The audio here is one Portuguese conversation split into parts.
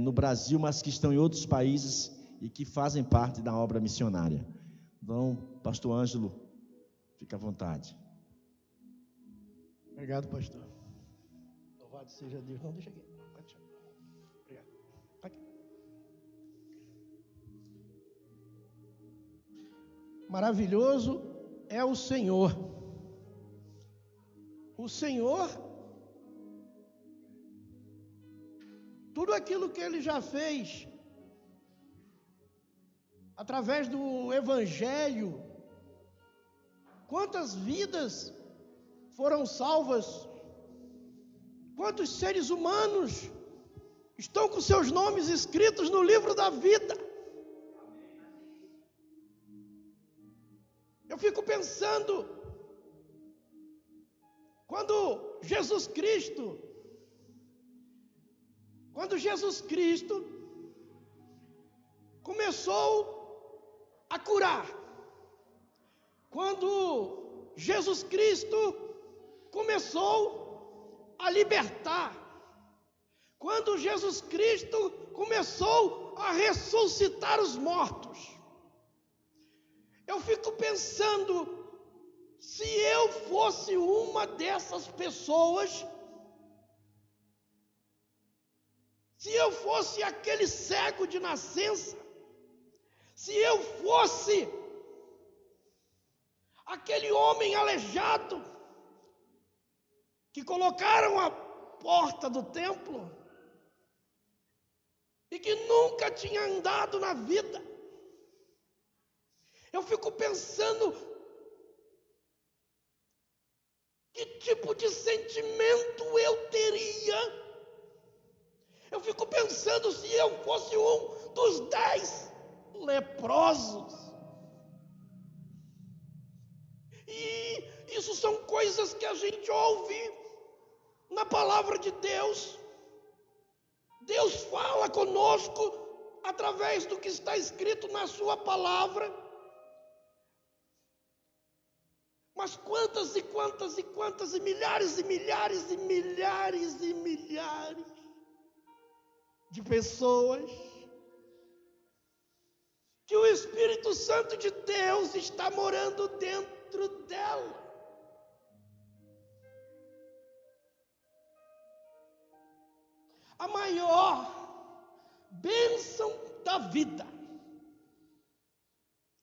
no Brasil, mas que estão em outros países e que fazem parte da obra missionária. Então, pastor Ângelo, fique à vontade. Obrigado, pastor. Louvado seja Deus. Não, deixa aqui. Obrigado. Aqui. Maravilhoso é o Senhor. O Senhor, tudo aquilo que Ele já fez, através do Evangelho, quantas vidas foram salvas, quantos seres humanos estão com seus nomes escritos no livro da vida. Eu fico pensando, quando Jesus Cristo começou a curar, quando Jesus Cristo começou a libertar, quando Jesus Cristo começou a ressuscitar os mortos, eu fico pensando, se eu fosse uma dessas pessoas, se eu fosse aquele cego de nascença, se eu fosse aquele homem aleijado que colocaram à porta do templo e que nunca tinha andado na vida, eu fico pensando, que tipo de sentimento eu teria? Eu fico pensando, se eu fosse um dos 10 leprosos. E isso são coisas que a gente ouve na palavra de Deus. Deus fala conosco através do que está escrito na sua palavra. Mas quantas e quantas e quantas, e milhares e milhares e milhares e milhares de pessoas que o Espírito Santo de Deus está morando dentro dela. A maior bênção da vida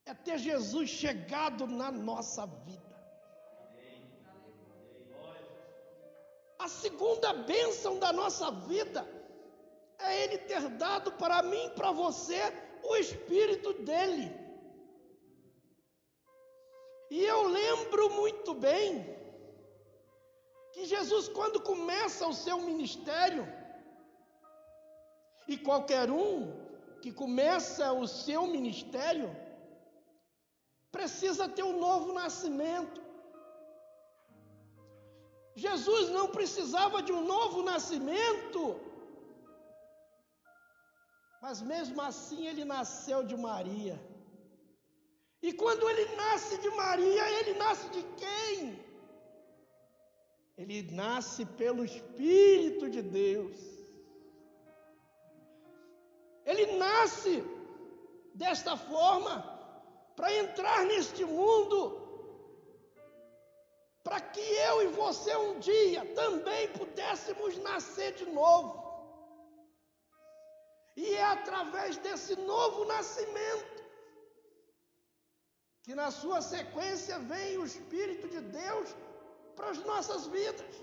é ter Jesus chegado na nossa vida. A segunda bênção da nossa vida é Ele ter dado para mim e para você o Espírito dEle. E eu lembro muito bem que Jesus, quando começa o seu ministério, e qualquer um que começa o seu ministério, precisa ter um novo nascimento. Jesus não precisava de um novo nascimento, mas mesmo assim ele nasceu de Maria. E quando ele nasce de Maria, ele nasce de quem? Ele nasce pelo Espírito de Deus. Ele nasce desta forma para entrar neste mundo, para que eu e você um dia também pudéssemos nascer de novo. E é através desse novo nascimento que na sua sequência vem o Espírito de Deus para as nossas vidas.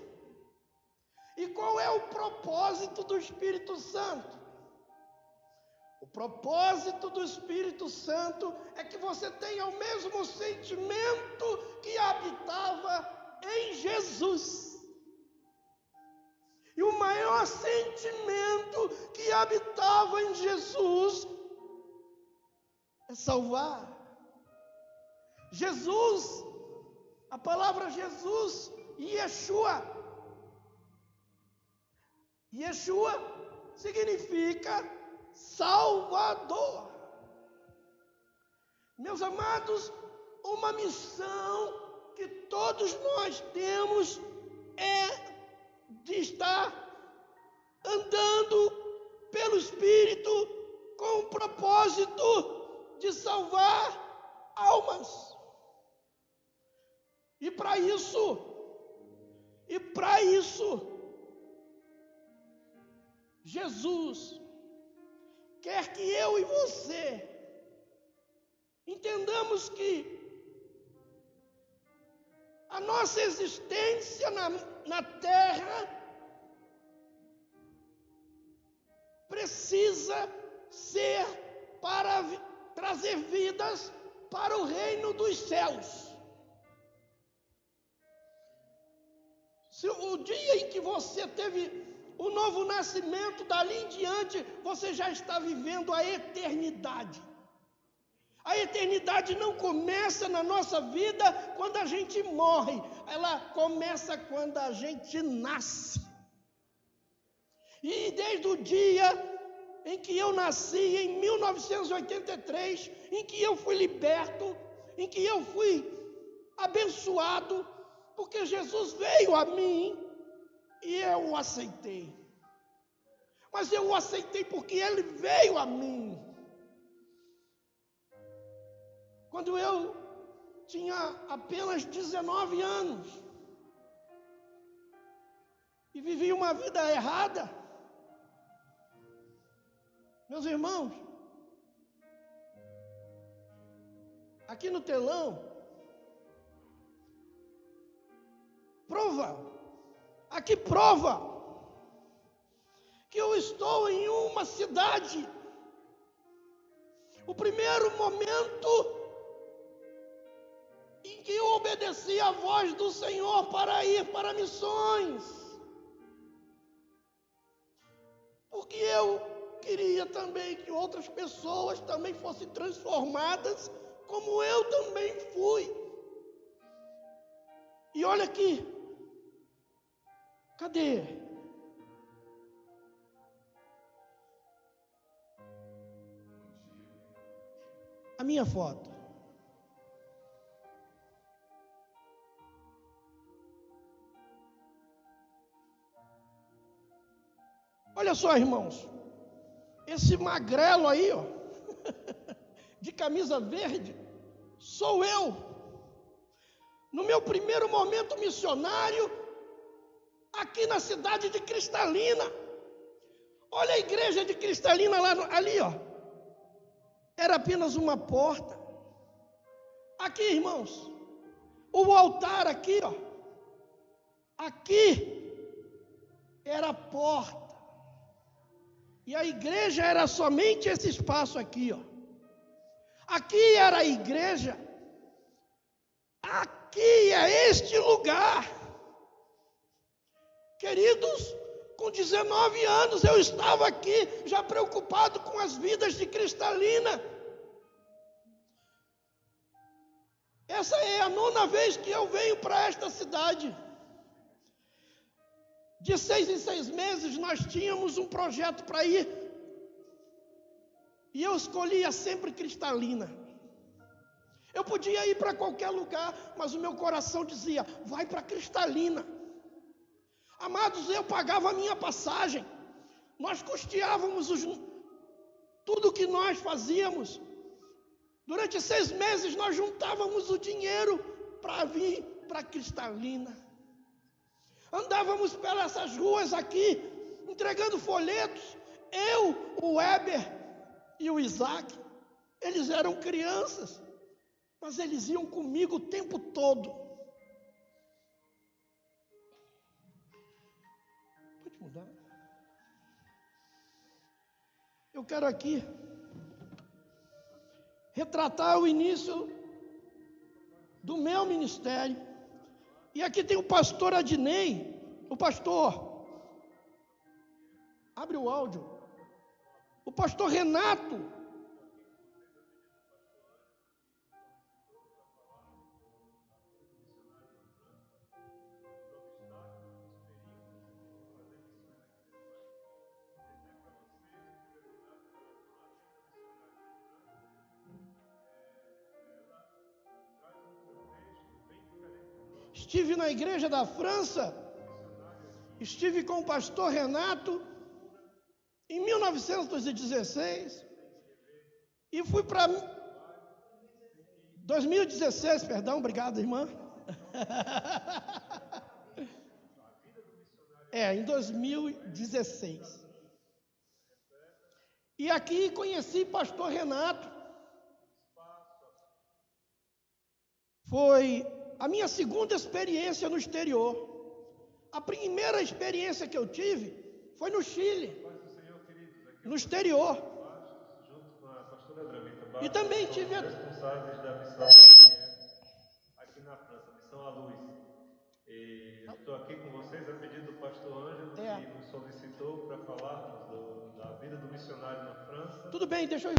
E qual é o propósito do Espírito Santo? O propósito do Espírito Santo é que você tenha o mesmo sentimento que habitava em Jesus. E o maior sentimento que habitava em Jesus é salvar. Jesus, a palavra Jesus, Yeshua. Yeshua significa Salvador. Meus amados, uma missão que todos nós temos é de estar andando pelo Espírito com o propósito de salvar almas. E para isso, Jesus quer que eu e você entendamos que a nossa existência na terra precisa ser para trazer vidas para o reino dos céus. Se o dia em que você teve o novo nascimento, dali em diante, você já está vivendo a eternidade. A eternidade não começa na nossa vida quando a gente morre, ela começa quando a gente nasce. E desde o dia em que eu nasci, em 1983, em que eu fui liberto, em que eu fui abençoado, porque Jesus veio a mim e eu o aceitei. Mas eu o aceitei porque Ele veio a mim. Quando eu tinha apenas 19 anos e vivi uma vida errada, meus irmãos, aqui no telão, prova que eu estou em uma cidade. O primeiro momento em que eu obedeci à voz do Senhor para ir para missões, porque eu queria também que outras pessoas também fossem transformadas, como eu também fui. E olha aqui, cadê? A minha foto. Olha só, irmãos, esse magrelo aí, ó, de camisa verde, sou eu. No meu primeiro momento missionário, aqui na cidade de Cristalina. Olha a igreja de Cristalina ali, ó. Era apenas uma porta. Aqui, irmãos, o altar aqui, ó. Aqui era a porta. E a igreja era somente esse espaço aqui, ó. Aqui era a igreja. Aqui é este lugar. Queridos, com 19 anos eu estava aqui, já preocupado com as vidas de Cristalina. Essa é a 9ª vez que eu venho para esta cidade. De 6 em 6 meses nós tínhamos um projeto para ir. E eu escolhia sempre Cristalina. Eu podia ir para qualquer lugar, mas o meu coração dizia, vai para Cristalina. Amados, eu pagava a minha passagem. Nós custeávamos tudo que nós fazíamos. Durante 6 meses nós juntávamos o dinheiro para vir para Cristalina. Andávamos pelas ruas aqui, entregando folhetos. Eu, o Weber e o Isaac, eles eram crianças, mas eles iam comigo o tempo todo. Pode mudar? Eu quero aqui retratar o início do meu ministério. E aqui tem o pastor Adnei, o pastor, abre o áudio, o pastor Renato. Estive na igreja da França, estive com o pastor Renato, em 1916 e fui para 2016, perdão, obrigado, irmã. Em 2016. E aqui conheci pastor Renato. Foi a minha segunda experiência no exterior. A primeira experiência que eu tive foi no Chile, no exterior. Junto com a pastora Dramita E também tive responsáveis da missão aqui na França, Missão à Luz. E eu estou aqui com vocês a pedido do pastor Ângelo, que nos solicitou para falarmos da vida do missionário na França. Tudo bem, deixa eu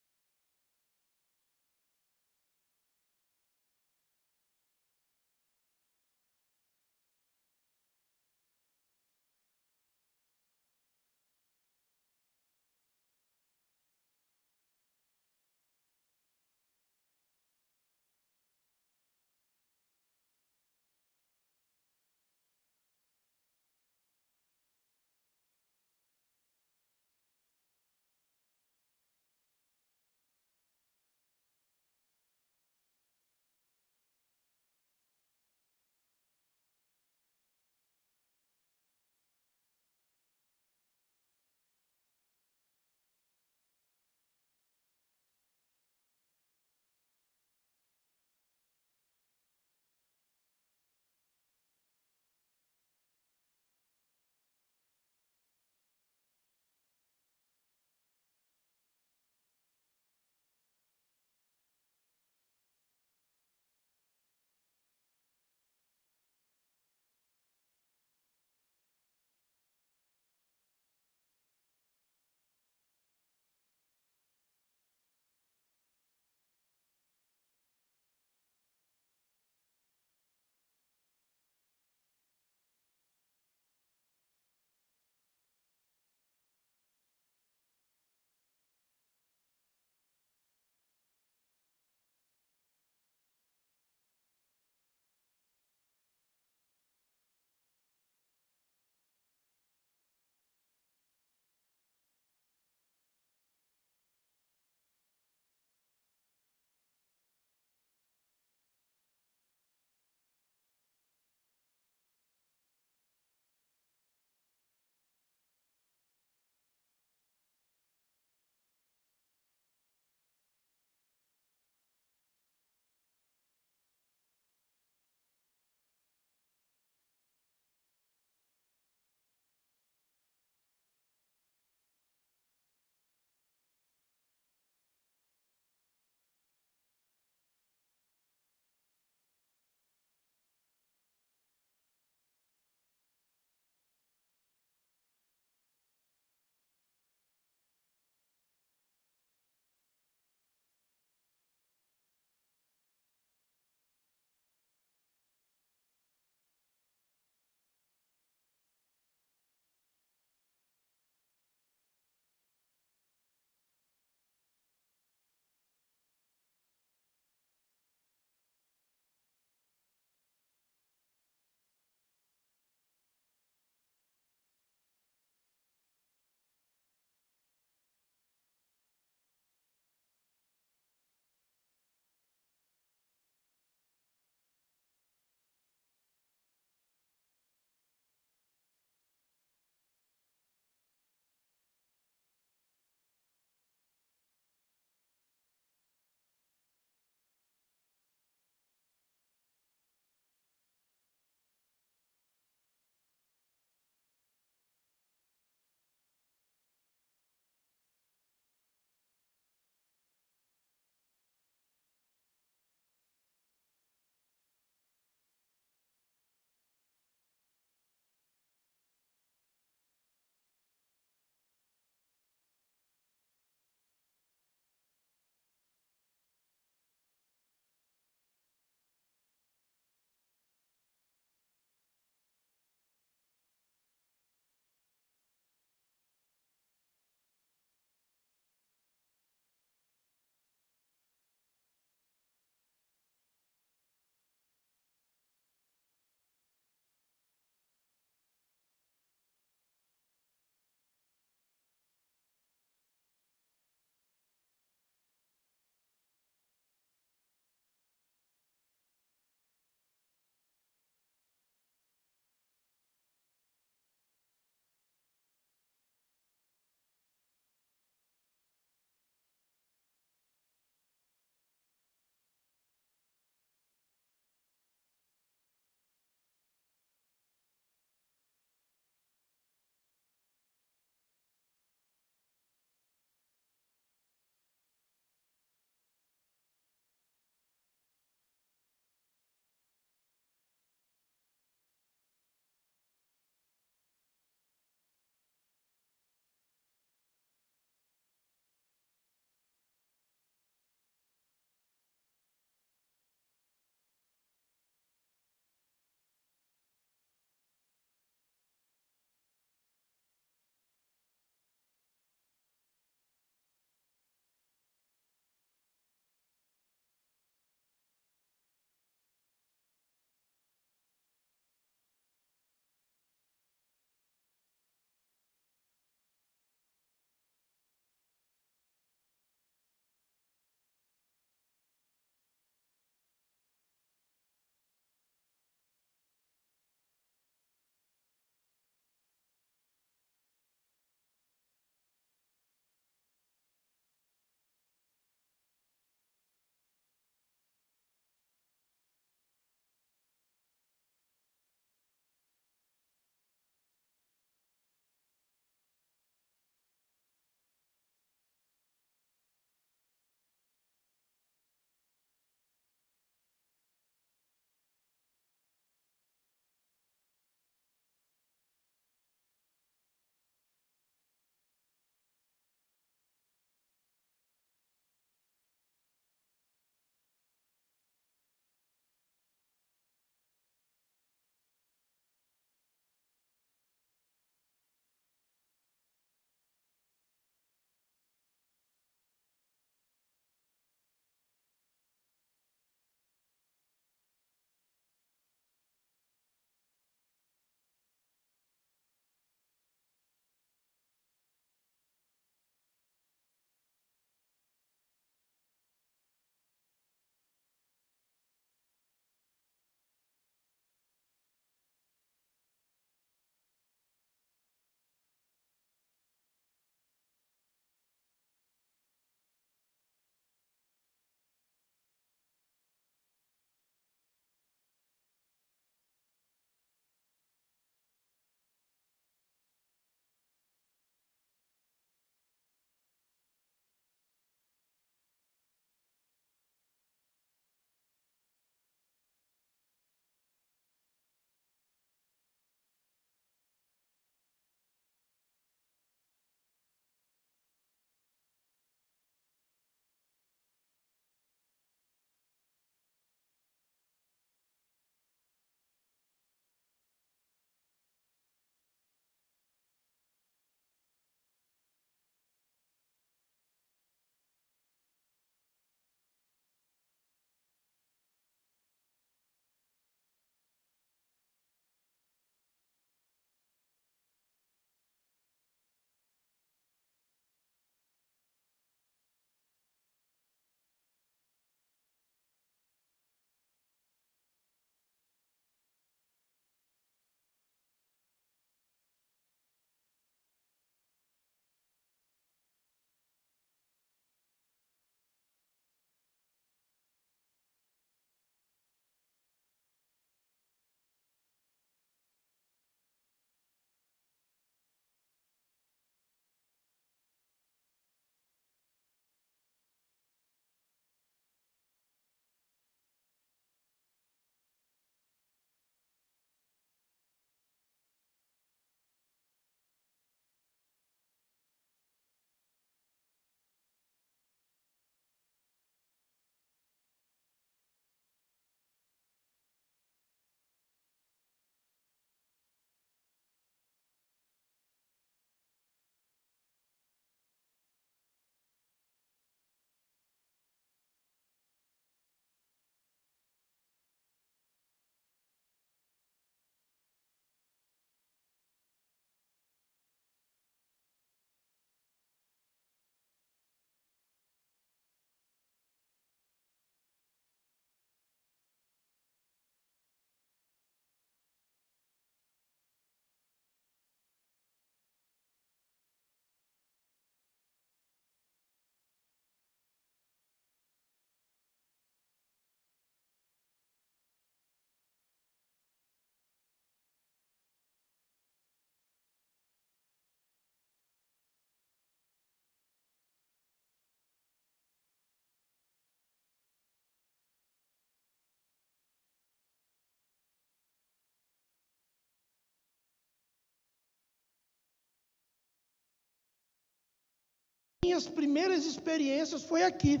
minhas primeiras experiências foi aqui.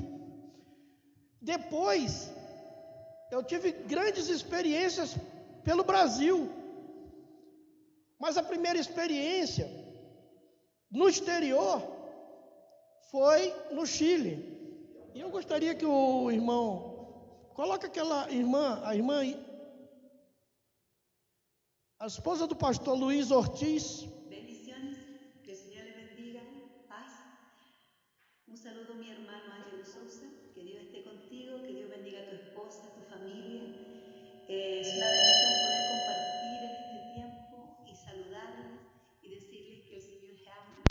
Depois, eu tive grandes experiências pelo Brasil. Mas a primeira experiência no exterior foi no Chile. E eu gostaria que o irmão, coloca aquela irmã, a esposa do pastor Luiz Ortiz. Bendiciones, que el Señor le bendiga, paz. Un saludo a mi hermano Ángel Sousa, que Dios esté contigo, que Dios bendiga a tu esposa, a tu familia. Es una bendición poder compartir en este tiempo y saludarles y decirles que el Señor les ama.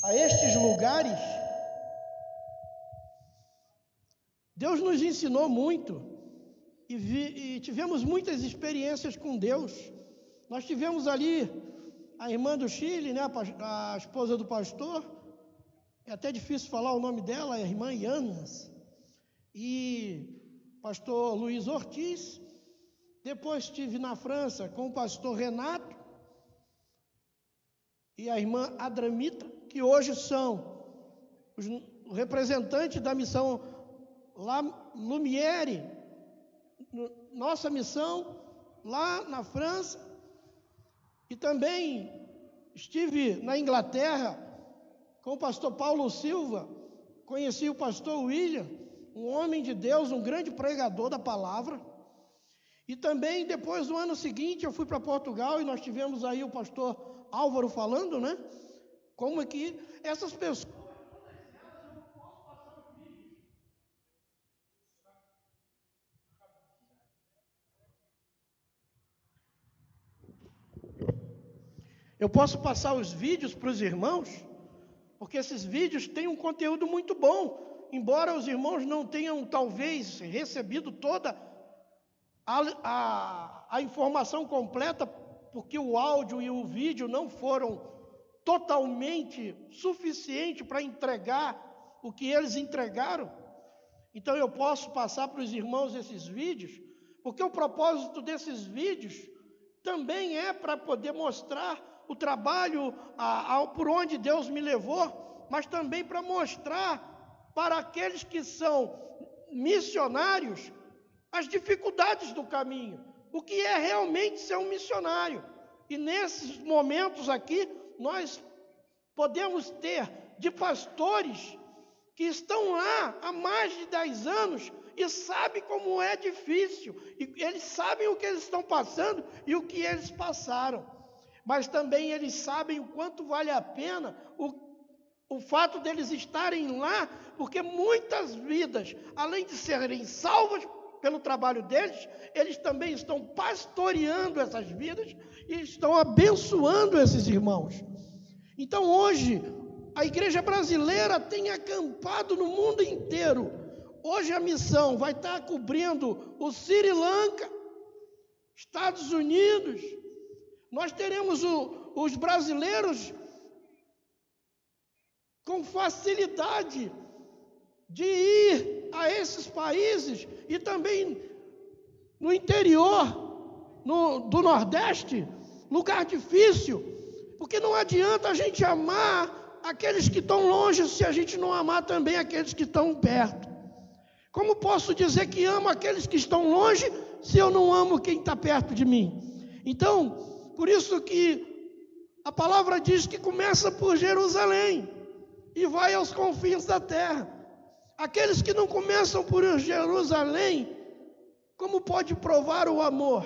a estes lugares, Deus nos ensinou muito e tivemos muitas experiências com Deus. Nós tivemos ali a irmã do Chile, né, a esposa do pastor, é até difícil falar o nome dela, a irmã Yanas, e pastor Luiz Ortiz. Depois estive na França com o pastor Renato e a irmã Adramita, que hoje são os representantes da missão La Lumière, nossa missão lá na França. E também estive na Inglaterra com o pastor Paulo Silva, conheci o pastor William, um homem de Deus, um grande pregador da palavra. E também depois, no ano seguinte, eu fui para Portugal e nós tivemos aí o pastor Álvaro falando, né? Como é que essas pessoas... Eu posso passar os vídeos para os irmãos, porque esses vídeos têm um conteúdo muito bom, embora os irmãos não tenham, talvez, recebido toda a informação completa, porque o áudio e o vídeo não foram totalmente suficientes para entregar o que eles entregaram. Então eu posso passar para os irmãos esses vídeos, porque o propósito desses vídeos também é para poder mostrar o trabalho por onde Deus me levou, mas também para mostrar para aqueles que são missionários as dificuldades do caminho, o que é realmente ser um missionário. E nesses momentos aqui, nós podemos ter de pastores que estão lá há mais de 10 anos e sabem como é difícil, e eles sabem o que eles estão passando e o que eles passaram, mas também eles sabem o quanto vale a pena o fato deles estarem lá, porque muitas vidas, além de serem salvas pelo trabalho deles, eles também estão pastoreando essas vidas e estão abençoando esses irmãos. Então hoje, a igreja brasileira tem acampado no mundo inteiro. Hoje a missão vai estar cobrindo o Sri Lanka, Estados Unidos. Nós teremos os brasileiros com facilidade de ir a esses países e também no interior do Nordeste, lugar difícil, porque não adianta a gente amar aqueles que estão longe se a gente não amar também aqueles que estão perto. Como posso dizer que amo aqueles que estão longe se eu não amo quem está perto de mim? Então, por isso que a palavra diz que começa por Jerusalém e vai aos confins da terra. Aqueles que não começam por Jerusalém, como pode provar o amor,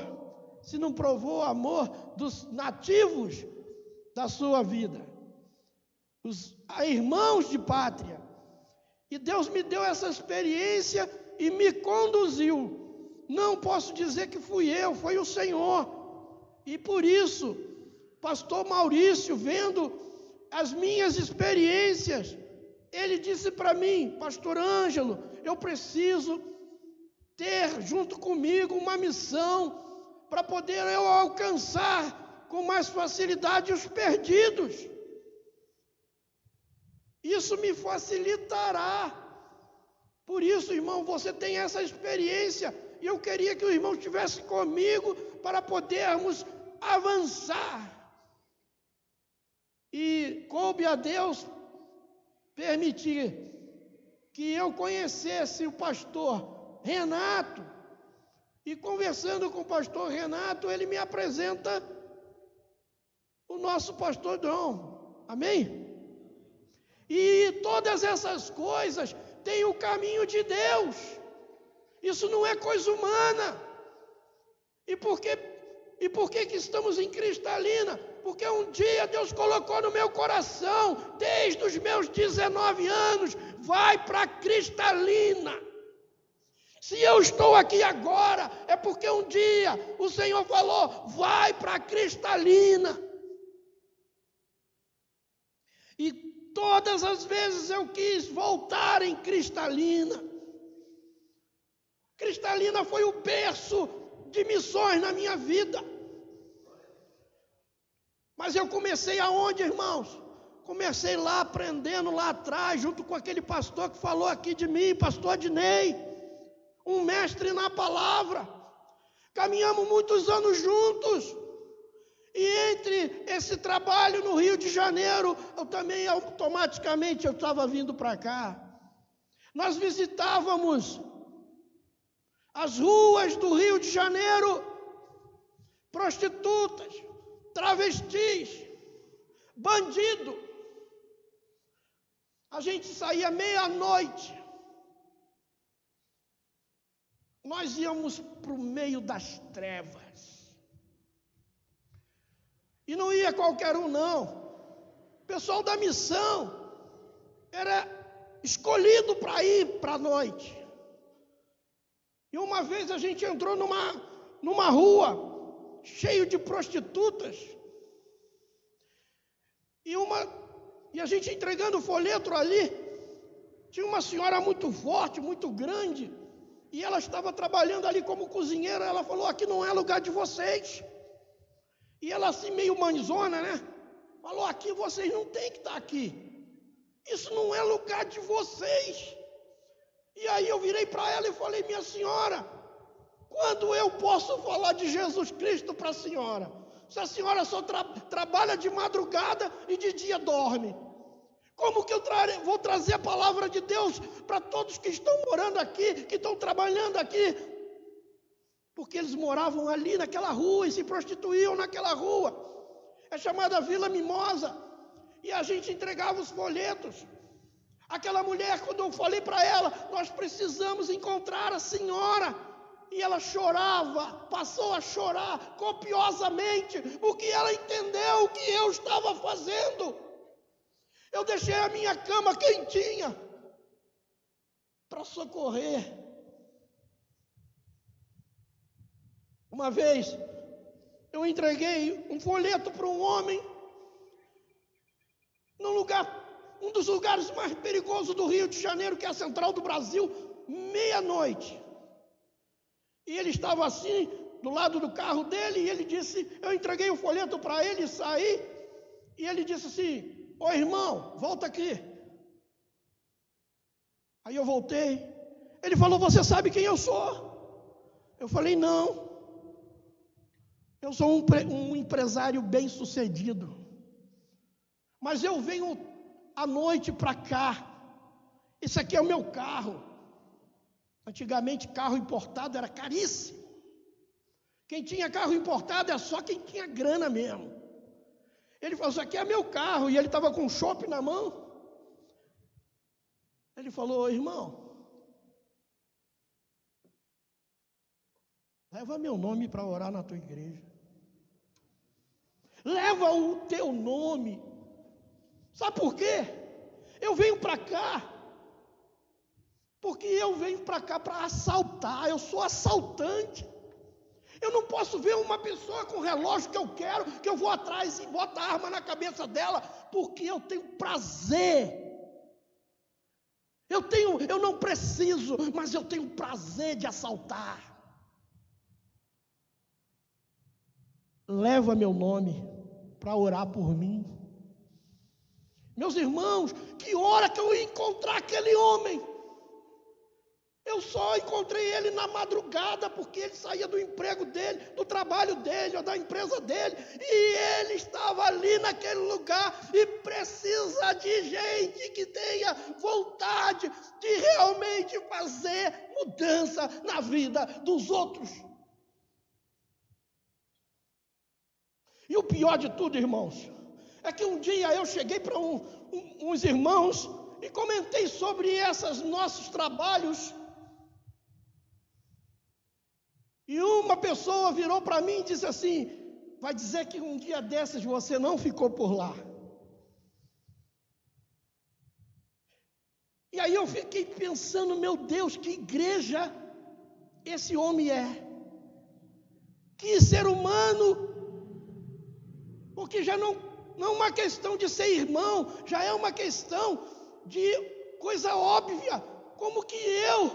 se não provou o amor dos nativos da sua vida, os irmãos de pátria? E Deus me deu essa experiência e me conduziu. Não posso dizer que fui eu, foi o Senhor. E por isso, pastor Maurício, vendo as minhas experiências, ele disse para mim: pastor Ângelo, eu preciso ter junto comigo uma missão para poder eu alcançar com mais facilidade os perdidos. Isso me facilitará. Por isso, irmão, você tem essa experiência e eu queria que o irmão estivesse comigo para podermos avançar. E coube a Deus permitir que eu conhecesse o pastor Renato, e conversando com o pastor Renato, ele me apresenta o nosso pastor Dom, amém? E todas essas coisas têm o caminho de Deus, isso não é coisa humana. E por que que estamos em Cristalina? Porque um dia Deus colocou no meu coração, desde os meus 19 anos, vai para Cristalina. Se eu estou aqui agora, é porque um dia o Senhor falou, vai para Cristalina. E todas as vezes eu quis voltar em Cristalina. Cristalina foi o berço de missões na minha vida. Mas eu comecei aonde, irmãos? Comecei lá aprendendo lá atrás, junto com aquele pastor que falou aqui de mim, pastor Adnei, um mestre na palavra. Caminhamos muitos anos juntos. E entre esse trabalho no Rio de Janeiro, eu também automaticamente eu estava vindo para cá. Nós visitávamos as ruas do Rio de Janeiro, prostitutas, travestis, bandido. A gente saía meia-noite. Nós íamos para o meio das trevas. E não ia qualquer um, não. O pessoal da missão era escolhido para ir para a noite. E uma vez a gente entrou numa rua cheio de prostitutas. E a gente entregando o folheto ali, tinha uma senhora muito forte, muito grande, e ela estava trabalhando ali como cozinheira. Ela falou: aqui não é lugar de vocês. E ela assim meio mãezona, né? Falou: aqui vocês não tem que estar aqui. Isso não é lugar de vocês. E aí eu virei para ela e falei: minha senhora, quando eu posso falar de Jesus Cristo para a senhora? Se a senhora só trabalha de madrugada e de dia dorme, como que eu vou trazer a palavra de Deus para todos que estão morando aqui, que estão trabalhando aqui? Porque eles moravam ali naquela rua e se prostituíam naquela rua. É chamada Vila Mimosa. E a gente entregava os folhetos. Aquela mulher, quando eu falei para ela: nós precisamos encontrar a senhora. E ela chorava, passou a chorar copiosamente, porque ela entendeu o que eu estava fazendo. Eu deixei a minha cama quentinha para socorrer. Uma vez, eu entreguei um folheto para um homem, um dos lugares mais perigosos do Rio de Janeiro, que é a Central do Brasil, meia-noite. E ele estava assim, do lado do carro dele, e ele disse, eu entreguei o folheto para ele e saí, e ele disse assim: ô irmão, volta aqui. Aí eu voltei. Ele falou: você sabe quem eu sou? Eu falei: não. Eu sou um empresário bem sucedido, mas eu venho à noite para cá. Esse aqui é o meu carro. Antigamente carro importado era caríssimo. Quem tinha carro importado é só quem tinha grana mesmo. Ele falou: isso aqui é meu carro. E ele estava com um chopp na mão. Ele falou: irmão, leva meu nome para orar na tua igreja. Leva o teu nome. Sabe por quê? Eu venho para cá porque eu venho para cá para assaltar. Eu sou assaltante. Eu não posso ver uma pessoa com o relógio que eu quero, que eu vou atrás e boto a arma na cabeça dela, porque eu tenho prazer. Eu não preciso, mas eu tenho prazer de assaltar. Leva meu nome para orar por mim. Meus irmãos, que hora que eu ia encontrar aquele homem? Eu só encontrei ele na madrugada, porque ele saía do emprego dele, do trabalho dele, ou da empresa dele, e ele estava ali naquele lugar, e precisa de gente que tenha vontade de realmente fazer mudança na vida dos outros. E o pior de tudo, irmãos, é que um dia eu cheguei para uns irmãos e comentei sobre esses nossos trabalhos. E uma pessoa virou para mim e disse assim: vai dizer que um dia desses você não ficou por lá. E aí eu fiquei pensando: meu Deus, que igreja esse homem é? Que ser humano, porque já não não uma questão de ser irmão, já é uma questão de coisa óbvia. Como que eu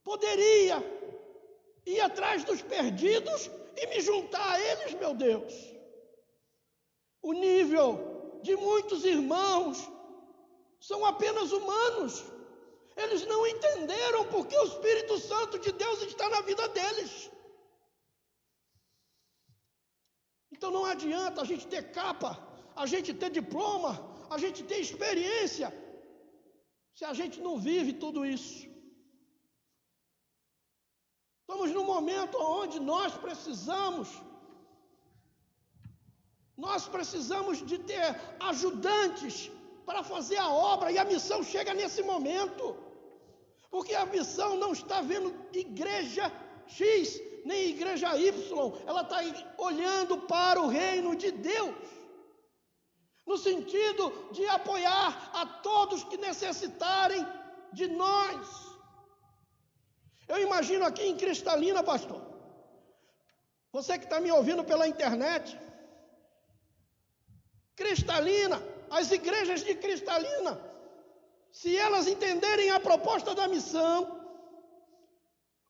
poderia ir atrás dos perdidos e me juntar a eles, meu Deus? O nível de muitos irmãos são apenas humanos. Eles não entenderam porque o Espírito Santo de Deus está na vida deles. Então não adianta a gente ter capa, a gente ter diploma, a gente ter experiência, se a gente não vive tudo isso. Estamos num momento onde nós precisamos de ter ajudantes para fazer a obra, e a missão chega nesse momento, porque a missão não está vendo igreja X, nem igreja Y, ela está olhando para o reino de Deus, no sentido de apoiar a todos que necessitarem de nós. Eu imagino aqui em Cristalina, pastor, você que está me ouvindo pela internet, Cristalina, as igrejas de Cristalina, se elas entenderem a proposta da missão,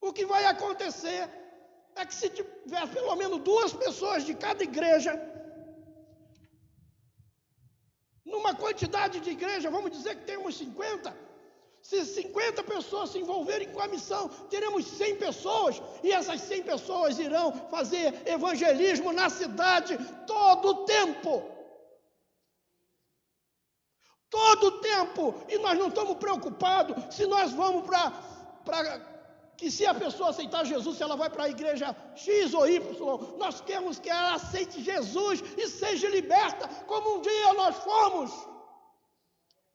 o que vai acontecer é que se tiver pelo menos 2 pessoas de cada igreja, numa quantidade de igreja, vamos dizer que temos 50, se 50 pessoas se envolverem com a missão, teremos 100 pessoas, e essas 100 pessoas irão fazer evangelismo na cidade todo o tempo. Todo o tempo, e nós não estamos preocupados se nós vamos que se a pessoa aceitar Jesus, se ela vai para a igreja X ou Y, nós queremos que ela aceite Jesus e seja liberta, como um dia nós fomos.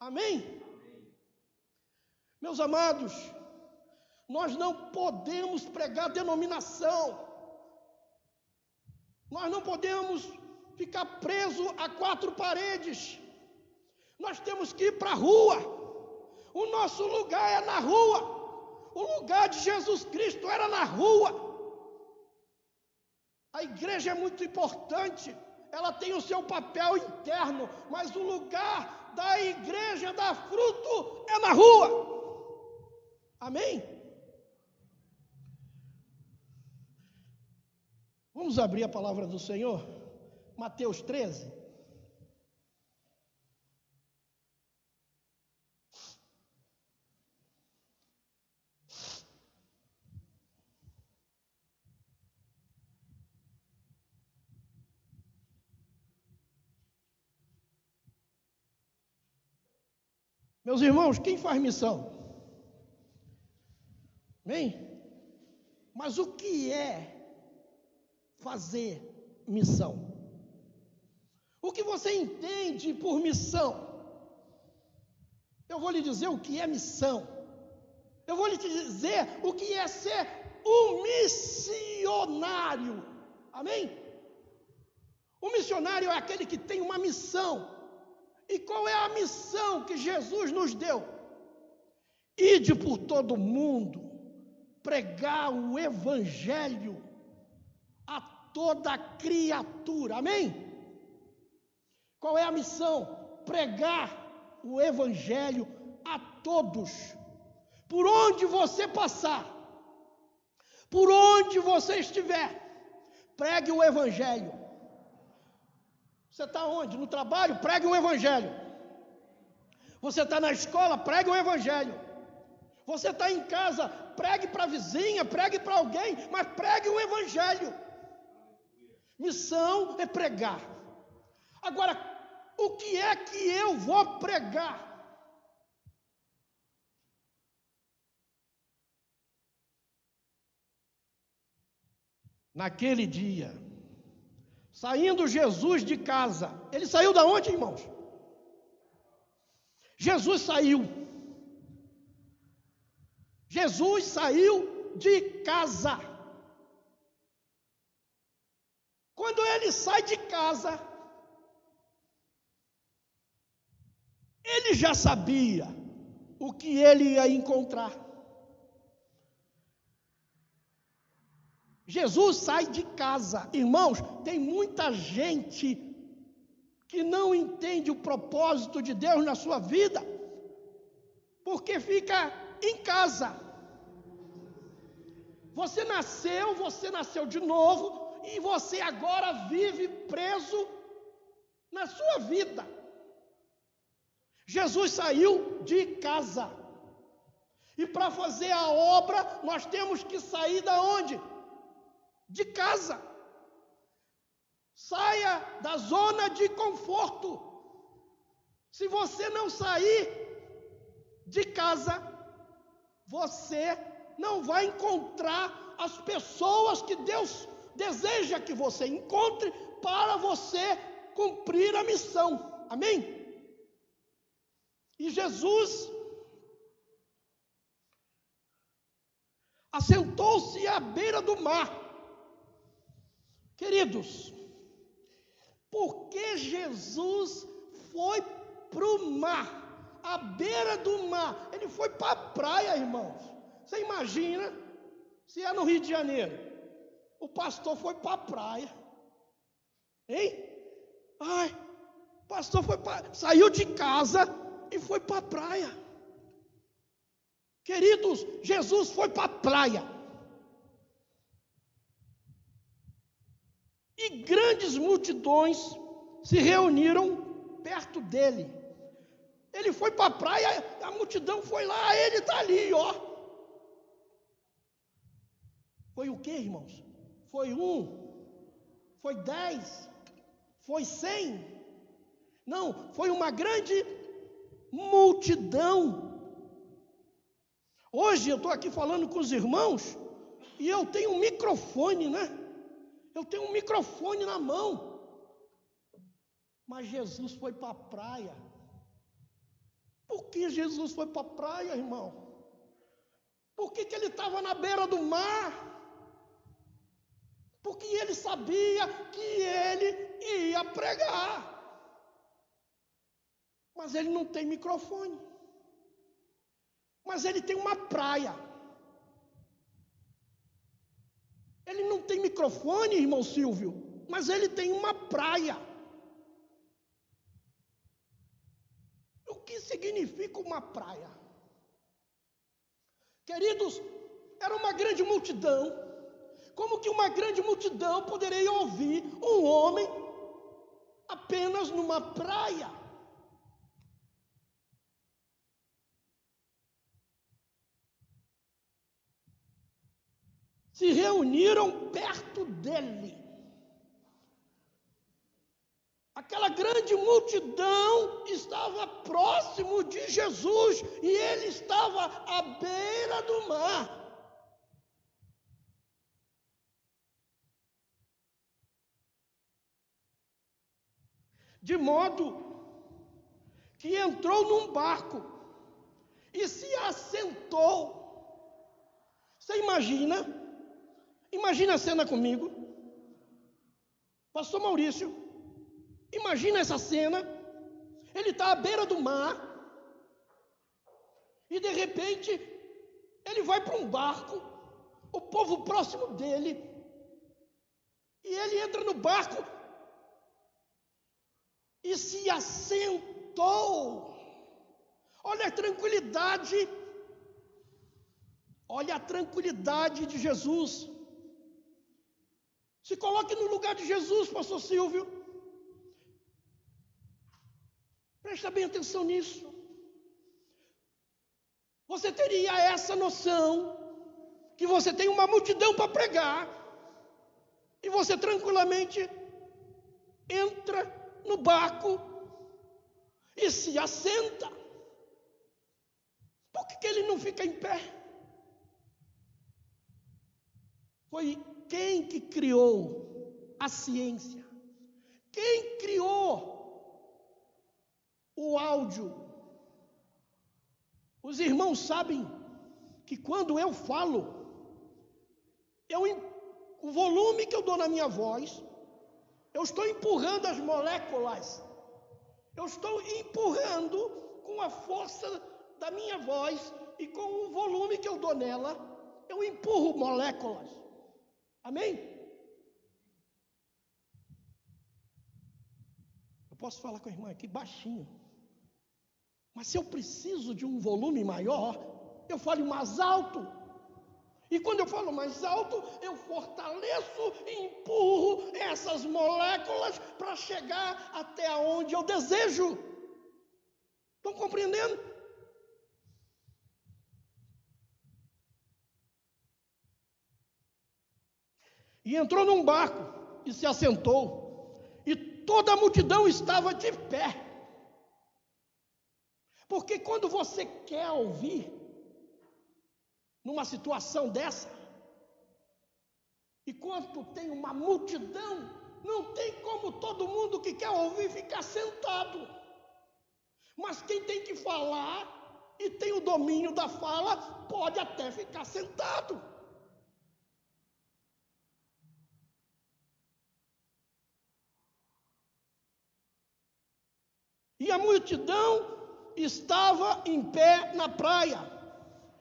Amém? Meus amados, nós não podemos pregar denominação, nós não podemos ficar presos a 4 paredes. Nós temos que ir para a rua. O nosso lugar é na rua. O lugar de Jesus Cristo era na rua. A igreja é muito importante. Ela tem o seu papel interno. Mas o lugar da igreja dar fruto é na rua. Amém? Vamos abrir a palavra do Senhor. Mateus 13. Meus irmãos, quem faz missão? Amém? Mas o que é fazer missão? O que você entende por missão? Eu vou lhe dizer o que é missão. Eu vou lhe dizer o que é ser um missionário. Amém? O missionário é aquele que tem uma missão. E qual é a missão que Jesus nos deu? Ide por todo mundo, pregar o evangelho a toda criatura. Amém? Qual é a missão? Pregar o evangelho a todos. Por onde você passar, por onde você estiver, pregue o evangelho. Você está onde? No trabalho? Pregue o evangelho. Você está na escola? Pregue o evangelho. Você está em casa? Pregue para a vizinha, pregue para alguém, mas pregue o evangelho. Missão é pregar. Agora, o que é que eu vou pregar? Naquele dia, saindo Jesus de casa, ele saiu da onde, irmãos? Jesus saiu de casa. Quando ele sai de casa, ele já sabia o que ele ia encontrar. Jesus sai de casa. Irmãos, tem muita gente que não entende o propósito de Deus na sua vida, porque fica em casa. Você nasceu de novo, e você agora vive preso na sua vida. Jesus saiu de casa. E para fazer a obra, nós temos que sair da onde? De casa. Saia da zona de conforto. Se você não sair de casa, você não vai encontrar as pessoas que Deus deseja que você encontre para você cumprir a missão. Amém? E Jesus assentou-se à beira do mar. Queridos, por que Jesus foi para o mar, à beira do mar? Ele foi para a praia, irmãos. Você imagina, se é no Rio de Janeiro, o pastor foi para a praia, hein? Ai, o pastor saiu de casa e foi para a praia. Queridos, Jesus foi para a praia. E grandes multidões se reuniram perto dele. Ele foi para a praia, a multidão foi lá, ele está ali, ó. Foi o que, irmãos? Foi 1? Foi 10? Foi 100? Não, foi uma grande multidão. Hoje eu estou aqui falando com os irmãos e eu tenho um microfone, né? Eu tenho um microfone na mão. Mas Jesus foi para a praia. Por que Jesus foi para a praia, irmão? Por que ele estava na beira do mar? Porque ele sabia que ele ia pregar. Mas ele não tem microfone. Mas ele tem uma praia. Ele não tem microfone, irmão Silvio, mas ele tem uma praia. O que significa uma praia? Queridos, era uma grande multidão. Como que uma grande multidão poderia ouvir um homem apenas numa praia? Se reuniram perto dele. Aquela grande multidão estava próximo de Jesus e ele estava à beira do mar. De modo que entrou num barco e se assentou. Você imagina? Imagina a cena comigo. Pastor Maurício, imagina essa cena. Ele está à beira do mar e de repente ele vai para um barco, o povo próximo dele, e ele entra no barco e se assentou. Olha a tranquilidade. Olha a tranquilidade de Jesus. Se coloque no lugar de Jesus, pastor Silvio. Presta bem atenção nisso. Você teria essa noção que você tem uma multidão para pregar e você tranquilamente entra no barco e se assenta. Por que ele não fica em pé? Foi quem que criou a ciência? Quem criou o áudio? Os irmãos sabem que quando eu falo, o volume que eu dou na minha voz, eu estou empurrando as moléculas. Eu estou empurrando com a força da minha voz e com o volume que eu dou nela, eu empurro moléculas. Amém? Eu posso falar com a irmã aqui baixinho. Mas se eu preciso de um volume maior, eu falo mais alto. E quando eu falo mais alto, eu fortaleço e empurro essas moléculas para chegar até onde eu desejo. Estão compreendendo? E entrou num barco e se assentou. E toda a multidão estava de pé. Porque quando você quer ouvir, numa situação dessa, e quando tem uma multidão, não tem como todo mundo que quer ouvir ficar sentado. Mas quem tem que falar e tem o domínio da fala, pode até ficar sentado. E a multidão estava em pé na praia,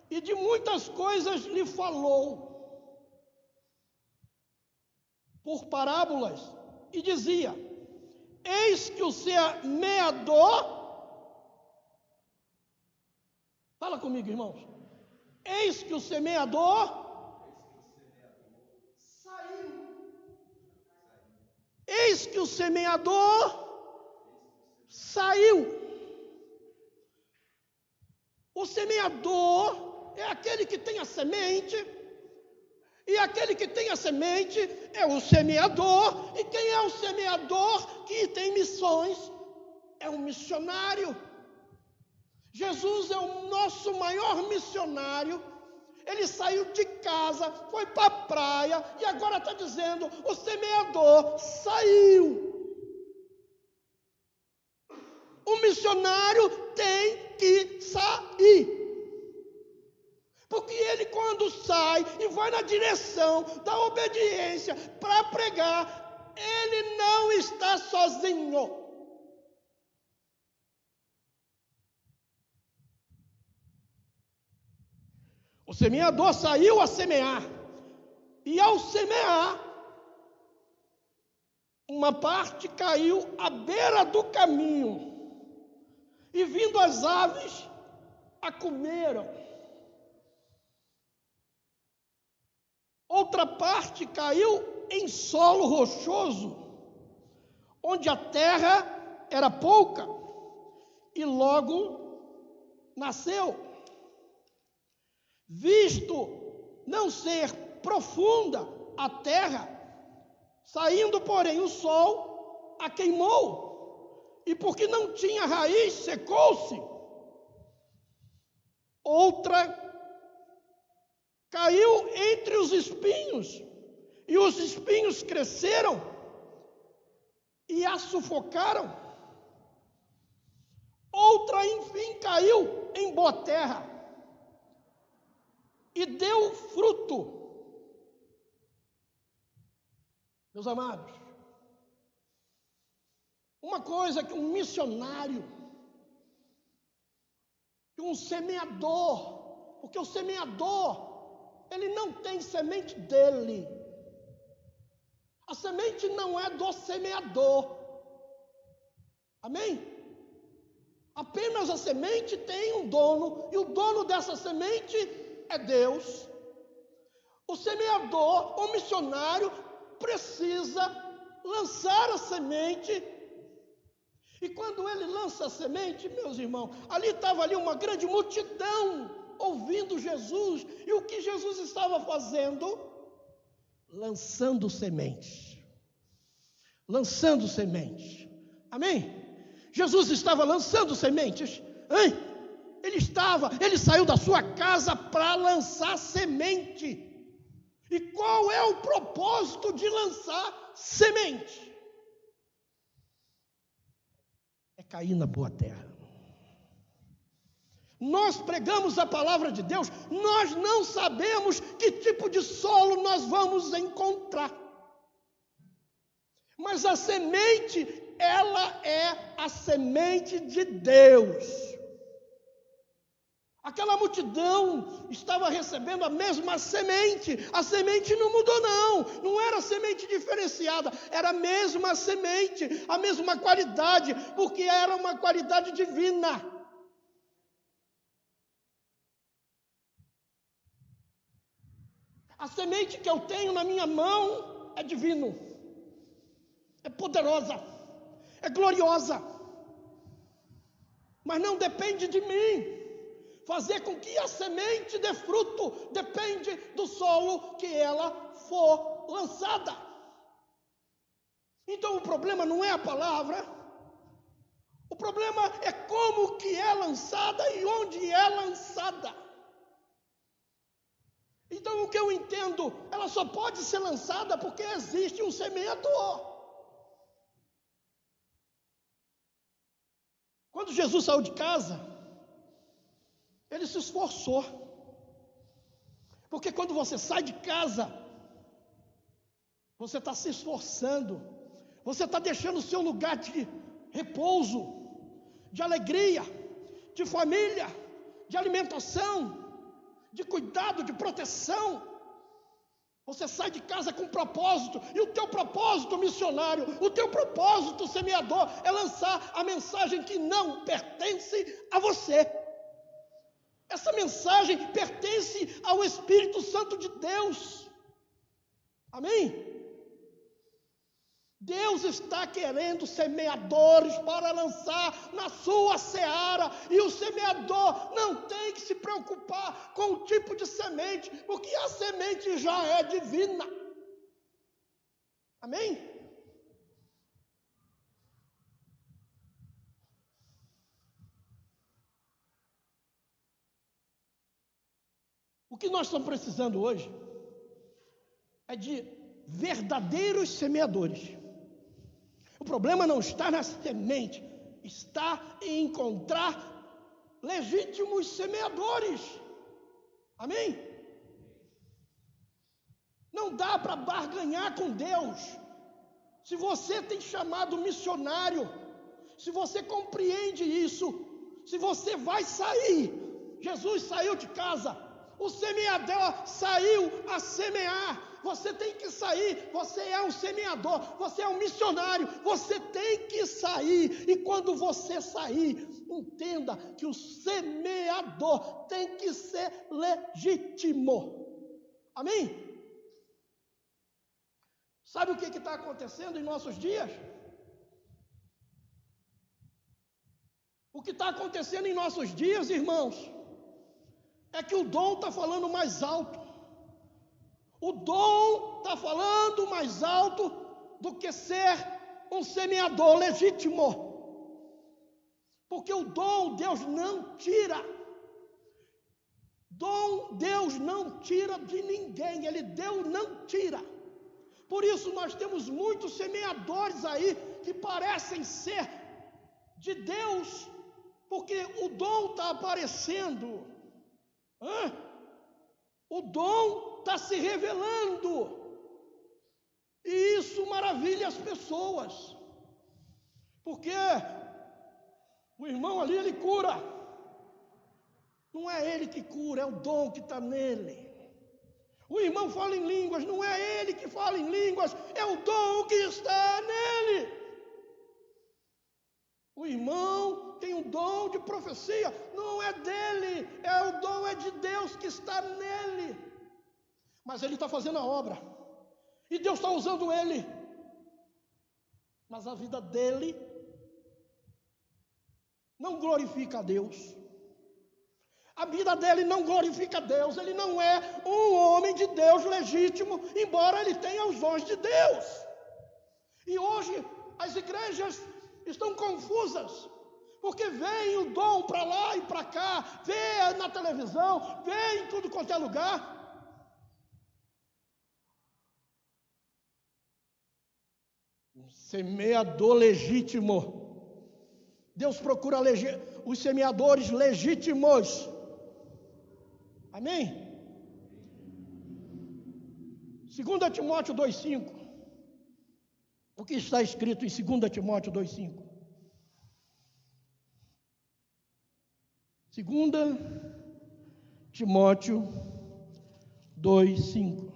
e de muitas coisas lhe falou, por parábolas, e dizia: eis que o semeador, fala comigo, irmãos, eis que o semeador saiu, eis que o semeador saiu. O semeador é aquele que tem a semente, e aquele que tem a semente é o semeador, e quem é o semeador que tem missões? É um missionário. Jesus é o nosso maior missionário. Ele saiu de casa, foi para a praia, e agora está dizendo: o semeador saiu. O missionário tem que sair. Porque ele, quando sai e vai na direção da obediência para pregar, ele não está sozinho. O semeador saiu a semear. E ao semear, uma parte caiu à beira do caminho. E vindo as aves, a comeram. Outra parte caiu em solo rochoso, onde a terra era pouca, e logo nasceu. Visto não ser profunda a terra, saindo, porém, o sol a queimou. E porque não tinha raiz, secou-se. Outra caiu entre os espinhos, e os espinhos cresceram e a sufocaram. Outra, enfim, caiu em boa terra e deu fruto. Meus amados, uma coisa que um missionário, que um semeador, porque o semeador, ele não tem semente dele. A semente não é do semeador. Amém? Apenas a semente tem um dono, e o dono dessa semente é Deus. O semeador, o missionário, precisa lançar a semente. E quando ele lança a semente, meus irmãos, estava uma grande multidão ouvindo Jesus. E o que Jesus estava fazendo? Lançando sementes. Lançando sementes. Amém? Jesus estava lançando sementes. Hein? Ele saiu da sua casa para lançar semente. E qual é o propósito de lançar semente? É cair na boa terra. Nós pregamos a palavra de Deus, nós não sabemos que tipo de solo nós vamos encontrar. Mas a semente, ela é a semente de Deus. Aquela multidão estava recebendo a mesma semente. A semente não mudou, não era semente diferenciada, era a mesma semente, a mesma qualidade, porque era uma qualidade divina. A semente que eu tenho na minha mão é divino, é poderosa, é gloriosa, mas não depende de mim. Fazer com que a semente dê fruto depende do solo que ela for lançada. Então o problema não é a palavra, o problema é como que é lançada e onde é lançada. Então o que eu entendo, ela só pode ser lançada porque existe um semeador. Quando Jesus saiu de casa, ele se esforçou, porque quando você sai de casa, você está se esforçando, você está deixando o seu lugar de repouso, de alegria, de família, de alimentação, de cuidado, de proteção. Você sai de casa com propósito, e o teu propósito missionário, o teu propósito semeador é lançar a mensagem que não pertence a você. Essa mensagem pertence ao Espírito Santo de Deus. Amém? Deus está querendo semeadores para lançar na sua seara. E o semeador não tem que se preocupar com o tipo de semente, porque a semente já é divina. Amém? O que nós estamos precisando hoje é de verdadeiros semeadores. O problema não está na semente, está em encontrar legítimos semeadores. Amém? Não dá para barganhar com Deus. Se você tem chamado missionário, se você compreende isso, se você vai sair, Jesus saiu de casa, o semeador saiu a semear. Você tem que sair, você é um semeador, você é um missionário, você tem que sair. E quando você sair, entenda que o semeador tem que ser legítimo. Amém? Sabe o que está acontecendo em nossos dias? O que está acontecendo em nossos dias, irmãos, é que o dom está falando mais alto. O dom está falando mais alto do que ser um semeador legítimo. Porque o dom Deus não tira. Dom Deus não tira de ninguém. Ele deu, não tira. Por isso nós temos muitos semeadores aí que parecem ser de Deus, porque o dom está aparecendo. O dom está se revelando, e isso maravilha as pessoas, porque o irmão ali, ele cura, não é ele que cura, é o dom que está nele. O irmão fala em línguas, não é ele que fala em línguas, é o dom que está nele. O irmão tem um dom de profecia, não é dele, o dom é de Deus que está nele. Mas ele está fazendo a obra, e Deus está usando ele, mas a vida dele não glorifica a Deus. A vida dele não glorifica a Deus, ele não é um homem de Deus legítimo, embora ele tenha os dons de Deus. E hoje as igrejas estão confusas, porque vem o dom para lá e para cá, vê na televisão, vê em tudo quanto é lugar. Um semeador legítimo. Deus procura os semeadores legítimos. Amém? 2 Timóteo 2,5. O que está escrito em 2 Timóteo 2,5? 2 Timóteo 2:5.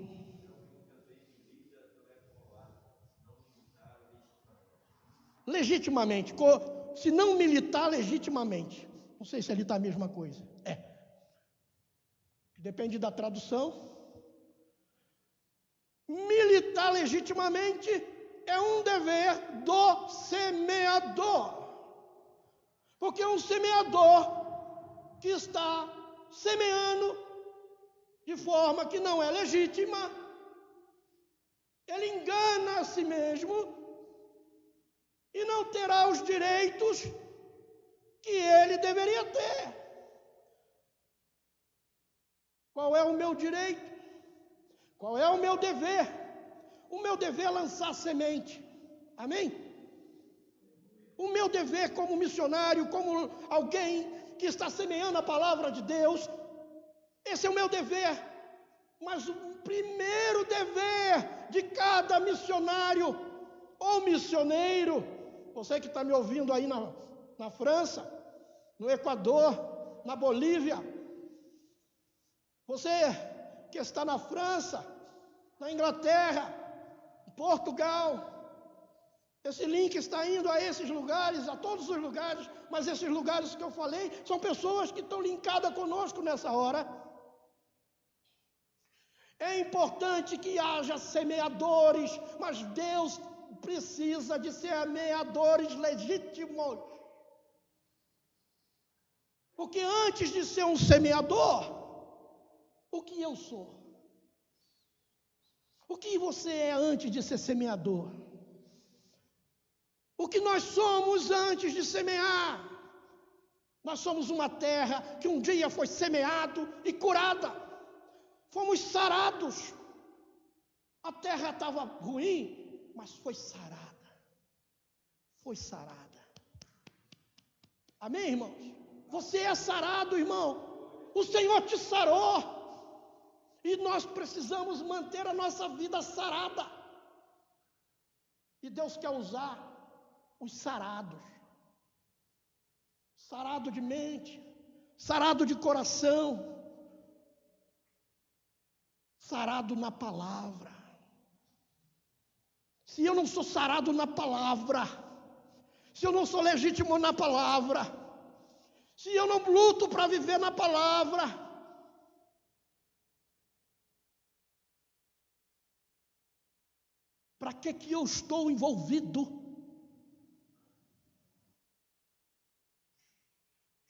Legitimamente, se não militar, legitimamente. Não sei se ali está a mesma coisa. Depende da tradução. Militar legitimamente é um dever do semeador. Porque um semeador que está semeando de forma que não é legítima, ele engana a si mesmo e não terá os direitos que ele deveria ter. Qual é o meu direito? Qual é o meu dever? O meu dever é lançar semente. Amém? O meu dever como missionário, como alguém que está semeando a palavra de Deus, esse é o meu dever. Mas o primeiro dever de cada missionário ou missioneiro, você que está me ouvindo aí na França, no Equador, na Bolívia, você que está na França, na Inglaterra, em Portugal, esse link está indo a esses lugares, a todos os lugares, mas esses lugares que eu falei são pessoas que estão linkadas conosco nessa hora. É importante que haja semeadores, mas Deus precisa de semeadores legítimos. Porque antes de ser um semeador, o que eu sou? O que você é antes de ser semeador? O que nós somos antes de semear? Nós somos uma terra que um dia foi semeado e curada. Fomos sarados. A terra estava ruim, mas foi sarada. Foi sarada. Amém, irmãos? Você é sarado, irmão. O Senhor te sarou. E nós precisamos manter a nossa vida sarada. E Deus quer usar os sarados. Sarado de mente, sarado de coração, sarado na palavra. Se eu não sou sarado na palavra, se eu não sou legítimo na palavra, se eu não luto para viver na palavra, para que eu estou envolvido?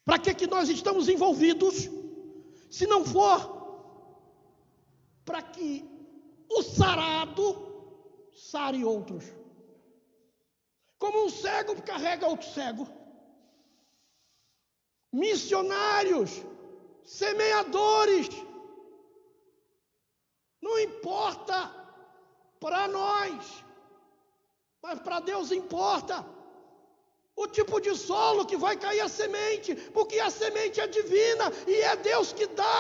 Para que nós estamos envolvidos, se não for para que o sarado sare outros? Como um cego carrega outro cego. Missionários, semeadores, não importa para nós, mas para Deus importa o tipo de solo que vai cair a semente, porque a semente é divina e é Deus que dá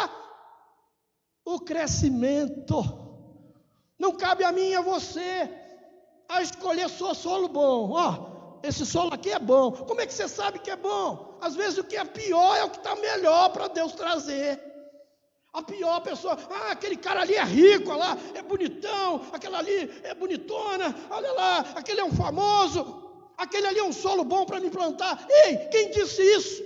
o crescimento. Não cabe a mim e a você a escolher só solo bom. Esse solo aqui é bom. Como é que você sabe que é bom? Às vezes o que é pior é o que está melhor para Deus trazer. A pior pessoa, aquele cara ali é rico, olha lá, é bonitão, aquela ali é bonitona, olha lá, aquele é um famoso, aquele ali é um solo bom para me plantar. Ei, quem disse isso?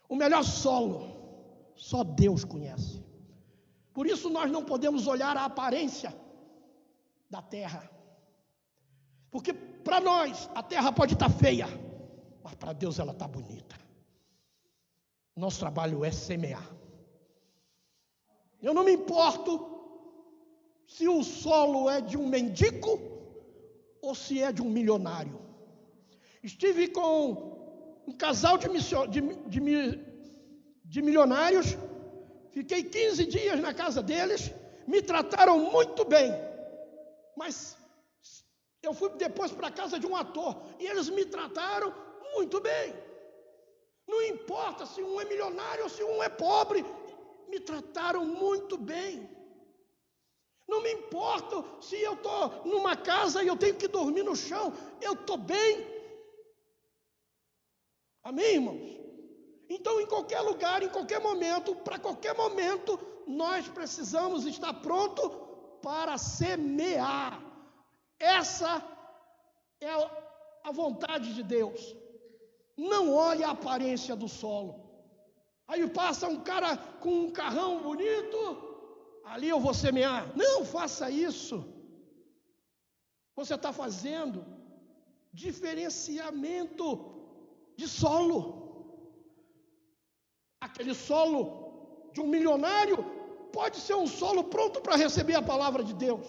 O melhor solo, só Deus conhece. Por isso nós não podemos olhar a aparência da terra. Porque para nós, a terra pode estar feia, mas para Deus ela está bonita. Nosso trabalho é semear. Eu não me importo se o solo é de um mendigo ou se é de um milionário. Estive com um casal de milionários, fiquei 15 dias na casa deles, me trataram muito bem, mas eu fui depois para a casa de um ator e eles me trataram muito bem. Não importa se um é milionário ou se um é pobre, me trataram muito bem. Não me importa se eu estou numa casa e eu tenho que dormir no chão, eu estou bem. Amém, irmãos? Então, em qualquer lugar, em qualquer momento, para qualquer momento, nós precisamos estar pronto para semear. Essa é a vontade de Deus. Não olhe a aparência do solo. Aí passa um cara com um carrão bonito, ali eu vou semear. Não faça isso. Você está fazendo diferenciamento de solo. Aquele solo de um milionário pode ser um solo pronto para receber a palavra de Deus.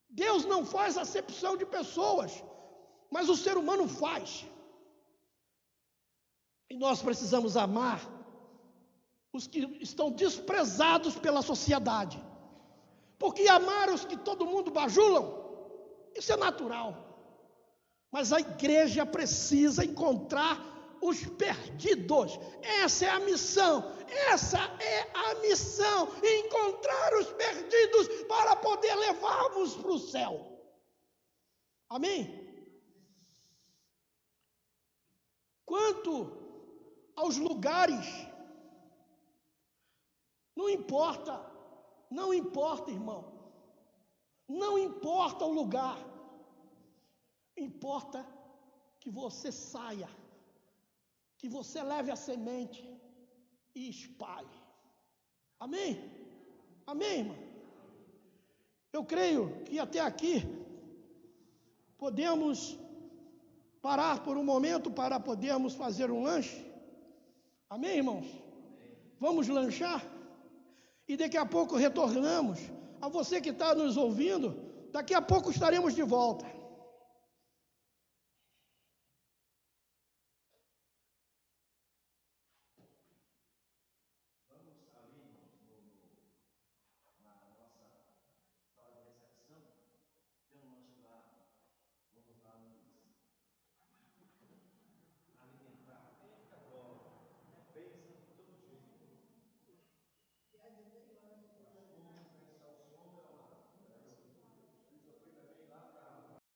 Deus não faz acepção de pessoas, mas o ser humano faz. E nós precisamos amar os que estão desprezados pela sociedade. Porque amar os que todo mundo bajulam, isso é natural. Mas a igreja precisa encontrar os perdidos. Essa é a missão. Essa é a missão. Encontrar os perdidos para poder levarmos para o céu. Amém? Quanto aos lugares, não importa, irmão. Não importa o lugar. Importa que você saia, que você leve a semente e espalhe. Amém? Amém, irmão? Eu creio que até aqui podemos parar por um momento para podermos fazer um lanche. Amém, irmãos? Vamos lanchar e daqui a pouco retornamos. A você que está nos ouvindo, daqui a pouco estaremos de volta.